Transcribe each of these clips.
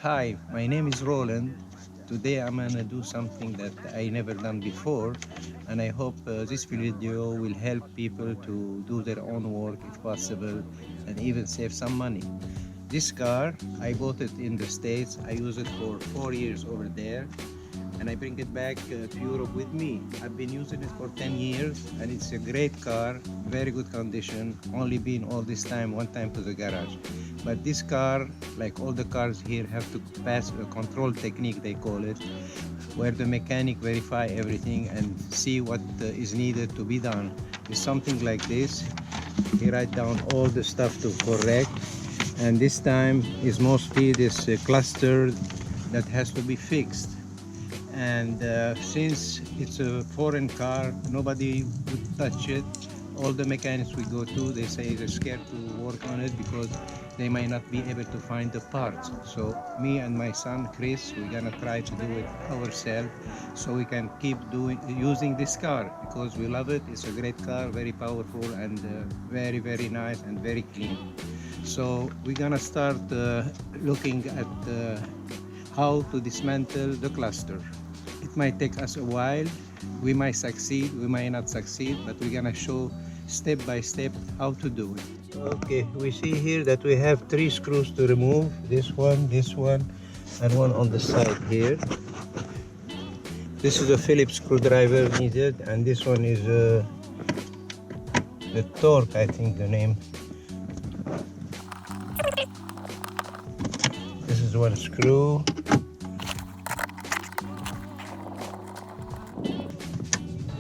Hi, my name is Roland. Today I'm gonna do something that I never done before, and I hope this video will help people to do their own work if possible and even save some money. This car, I bought it in the States. I used it for 4 years over there, and I bring it back to Europe with me. I've been using it for 10 years, and it's a great car, very good condition. Only been all this time, one time to the garage. But this car, like all the cars here, have to pass a control technique, they call it, where the mechanic verify everything and see what is needed to be done. It's something like this. He write down all the stuff to correct, and this time is mostly this cluster that has to be fixed. And since it's a foreign car, nobody would touch it. All the mechanics we go to, they say they're scared to work on it because they might not be able to find the parts. So me and my son Chris, we're gonna try to do it ourselves so we can keep using this car because we love it. It's a great car, very powerful, and very nice and very clean. So we're gonna start looking at how to dismantle the cluster. It might take us a while. We might succeed, we might not succeed, but we're gonna show step by step how to do it. Okay, we see here that we have 3 screws to remove. This one, and one on the side here. This is a Phillips screwdriver needed, and this one is the torque, I think the name. This is one screw.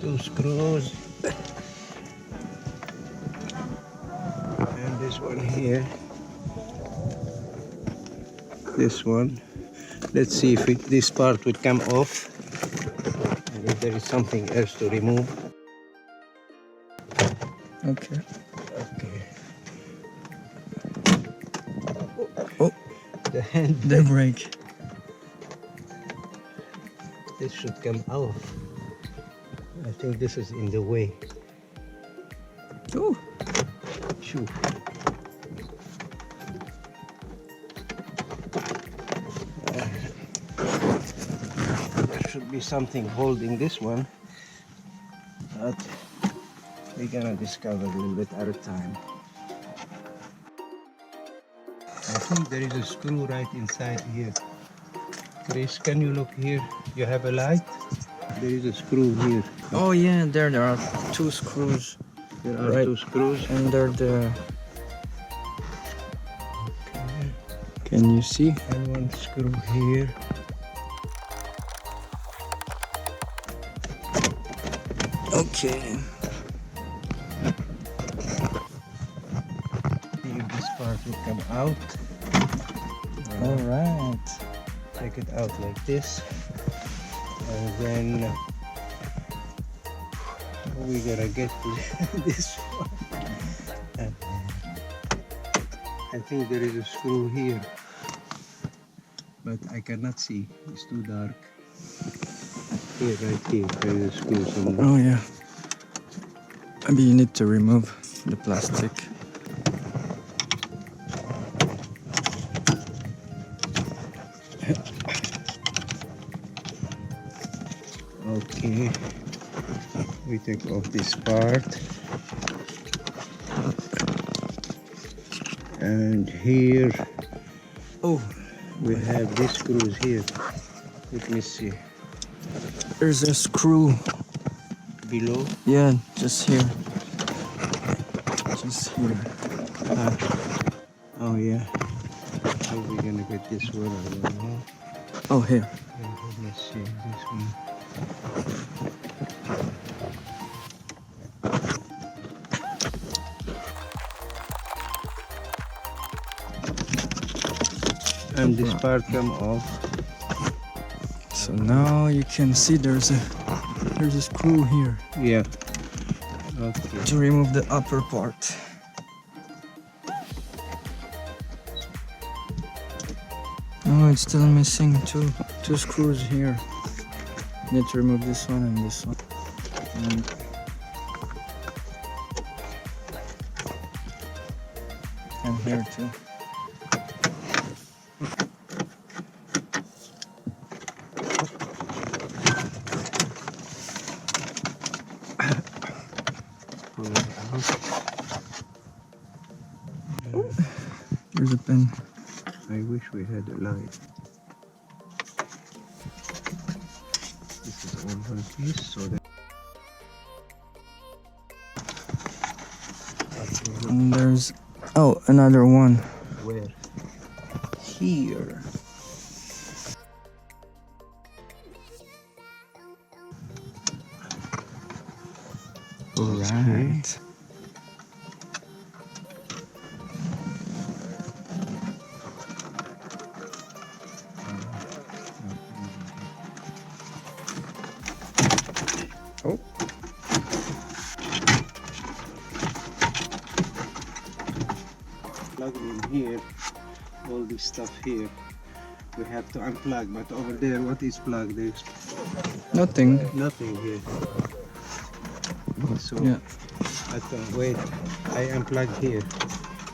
Two screws. And this one here. This one. Let's see if this part would come off. And if there is something else to remove. Okay. Okay. Oh, The hand. the brake. This should come off. I think this is in the way. Oh, Shoo. There should be something holding this one, but we're gonna discover a little bit at a time. I think there is a screw right inside here. Chris, can you look here? You have a light? There is a screw here. oh yeah, there are 2 screws. There are Right. 2 screws. And they're the... Can you see? And one screw here. Okay. See if this part will come out. All right. Take it out like this, and then we're gonna get to this one. And I think there is a screw here, but I cannot see. It's too dark. Here, right here, there is a screw somewhere. Oh yeah. Maybe you need to remove the plastic. Okay, we take off this part, and here Oh, we have these screws here. Let me see. there's a screw. Below. Yeah, just here. Just here. Oh yeah. How are we gonna get this one? I don't know. Oh, here. Let's see this one. And this part come off. So now you can see there's a screw here Yeah. Okay. to remove the upper part. Oh, it's still missing two screws here. Need to remove this one and this one. And here too. Here's a pen. I wish we had a light. This is all one piece, so that. And there's, oh, another one Where? here. Right. Oh, Plugged in here, all this stuff here. We have to unplug, but over there, what is plugged? There's nothing. nothing here. So, Yeah. wait, I unplugged here.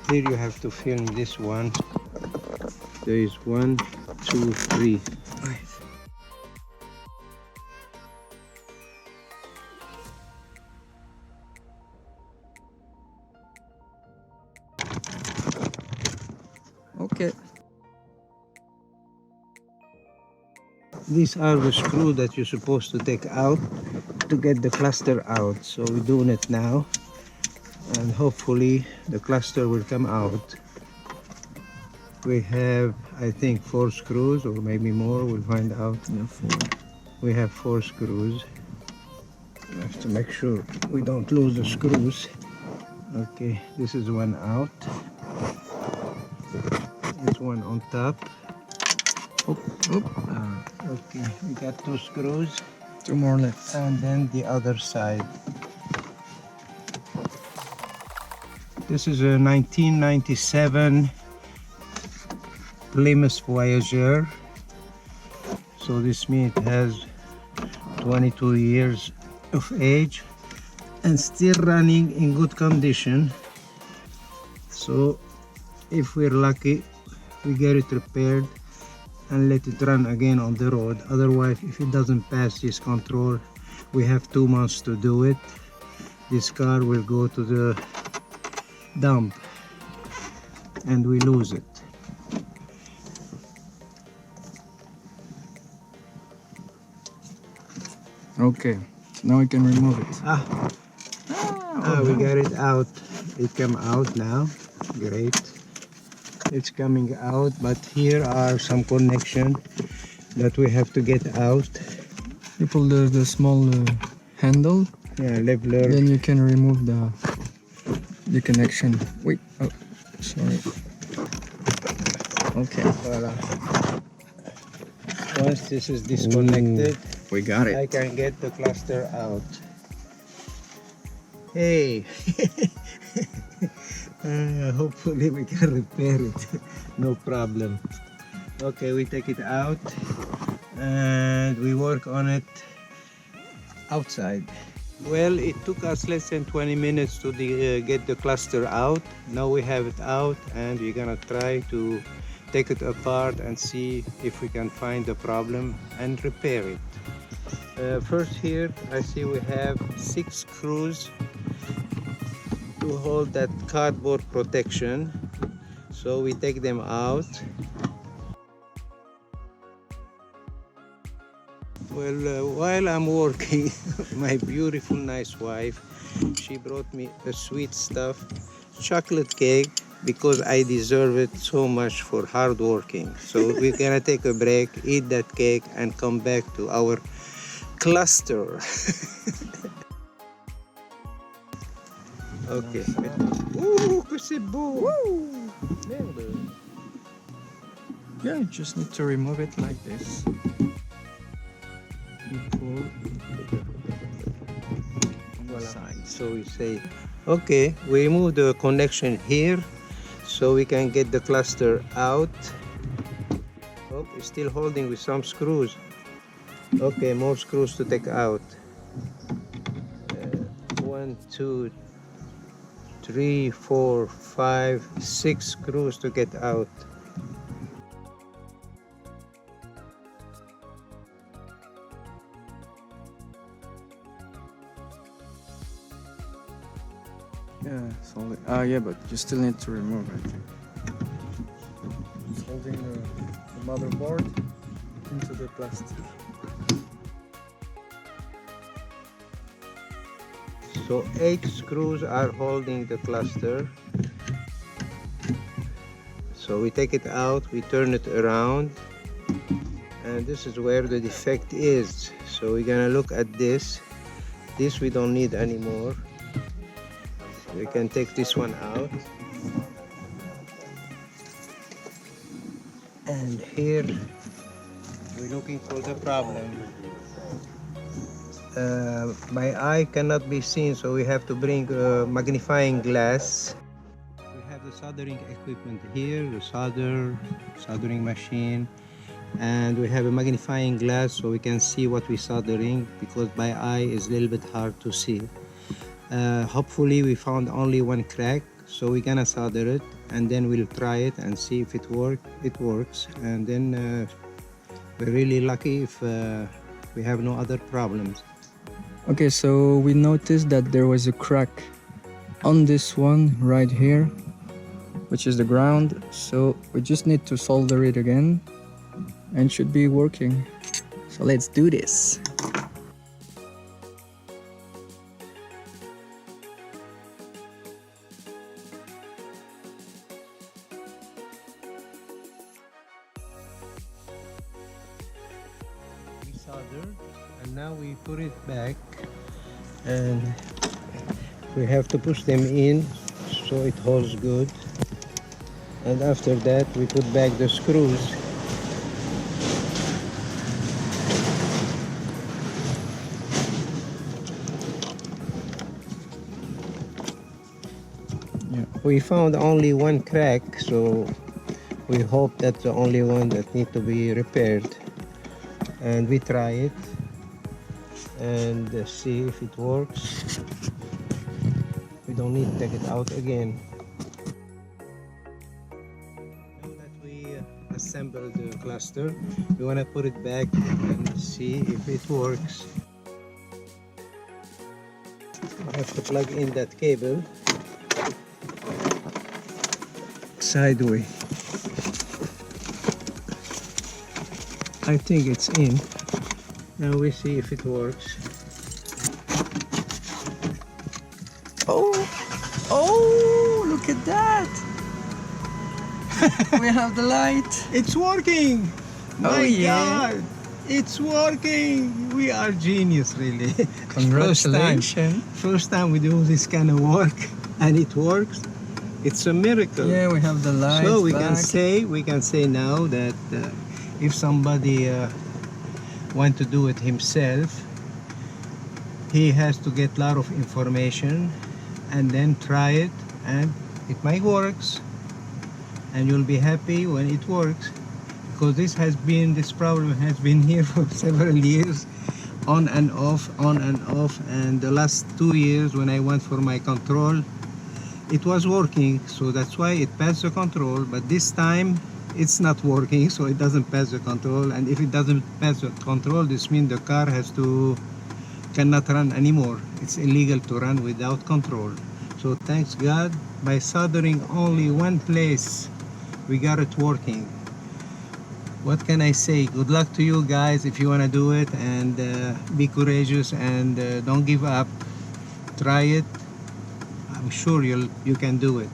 Here you have to film this one. There is 1, 2, 3. Okay. These are the screws that you're supposed to take out to get the cluster out. So we're doing it now, and hopefully the cluster will come out. We have, I think, 4 screws or maybe more. We'll find out. Yeah, 4. We have 4 screws. We have to make sure we don't lose the screws. Okay, this is one out. This one on top. Oop, oop. Okay, we got 2 screws. 2 more left. And then the other side. This is a 1997 Plymouth Voyager. So this means it has 22 years of age and still running in good condition. So if we're lucky, we get it repaired and let it run again on the road. Otherwise, if it doesn't pass this control, we have 2 months to do it. This car will go to the dump and we lose it. Okay, so now we can remove it. We got it out. It came out now. Great. It's coming out, but here are some connection that we have to get out. You pull the small handle, Yeah, leveler. then you can remove the connection. Wait, oh, sorry. Okay, Voila. Once this is disconnected, we got I it. can get the cluster out. Hey! Hopefully we can repair it. No problem. Okay, we take it out and we work on it outside. Well, it took us less than 20 minutes to get the cluster out. Now we have it out and we're gonna try to take it apart and see if we can find the problem and repair it. First here, I see we have 6 screws to hold that cardboard protection. So we take them out. Well, while I'm working, my beautiful, nice wife, she brought me a sweet stuff, chocolate cake, because I deserve it so much for hard working. So we're gonna take a break, eat that cake, and come back to our cluster. Okay. Ouh, que c'est beau! Merde. Yeah, you just need to remove it like this. You pull on the side. So we say, okay, we remove the connection here so we can get the cluster out. Oh, it's still holding with some screws. Okay, more screws to take out. 1, 2, 3, 4, 5, 6 screws to get out. Yeah, solid. Yeah, but you still need to remove it. motherboard into the plastic. So 8 screws are holding the cluster. So we take it out, we turn it around, and this is where the defect is. So we're gonna look at this. This we don't need anymore. We can take this one out. And here we're looking for the problem. My eye cannot be seen, so we have to bring a magnifying glass. We have the soldering equipment here, the soldering machine, and we have a magnifying glass so we can see what we're soldering, because by eye is a little bit hard to see. Hopefully we found only one crack, so we're gonna solder it and then we'll try it and see if it works, and then we're really lucky if we have no other problems. Okay, so we noticed that there was a crack on this one right here, which is the ground, so we just need to solder it again and should be working. So let's do this. We soldered, and now we put it back, and we have to push them in so it holds good, and after that we put back the screws. Yeah. We found only one crack, so we hope that's the only one that needs to be repaired, and we try it and see if it works. We don't need to take it out again. Now that we assembled the cluster, we want to put it back and see if it works. I have to plug in that cable sideways. I think it's in. Now we see if it works. Oh, look at that! We have the light. It's working! Oh, yeah. God! It's working! We are genius, really. Congratulations. First time we do this kind of work and it works. It's a miracle. Yeah, we have the light. So we can say now that if somebody want to do it himself, he has to get a lot of information and then try it, and it might works, and you'll be happy when it works, because this problem has been here for several years, on and off, and the last 2 years when I went for my control, it was working, so that's why it passed the control. But this time it's not working, so it doesn't pass the control, and if it doesn't pass the control, this means the car cannot run anymore. It's illegal to run without control. So thanks God, by soldering only one place, we got it working. What can I say? Good luck to you guys if you want to do it, and be courageous, and don't give up. Try it. I'm sure you can do it.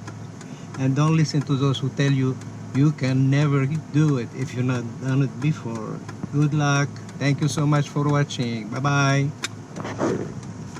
And don't listen to those who tell you you can never do it if you've not done it before. Good luck. Thank you so much for watching. Bye-bye.